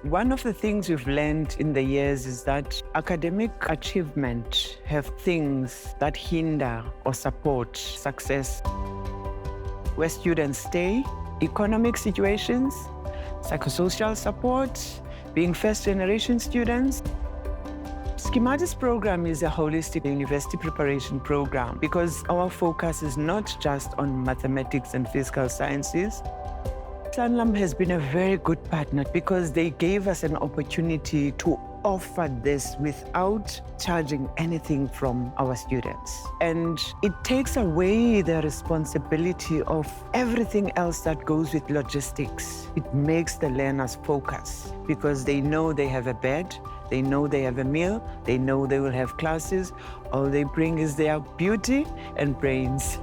One of the things we've learned in the years is that academic achievement have things that hinder or support success. Where students stay, economic situations, psychosocial support, being first-generation students. SciMathUS program is a holistic university preparation program because our focus is not just on mathematics and physical sciences. Sanlam has been a very good partner because they gave us an opportunity to offer this without charging anything from our students. And it takes away the responsibility of everything else that goes with logistics. It makes the learners focus because they know they have a bed, they know they have a meal, they know they will have classes. All they bring is their beauty and brains.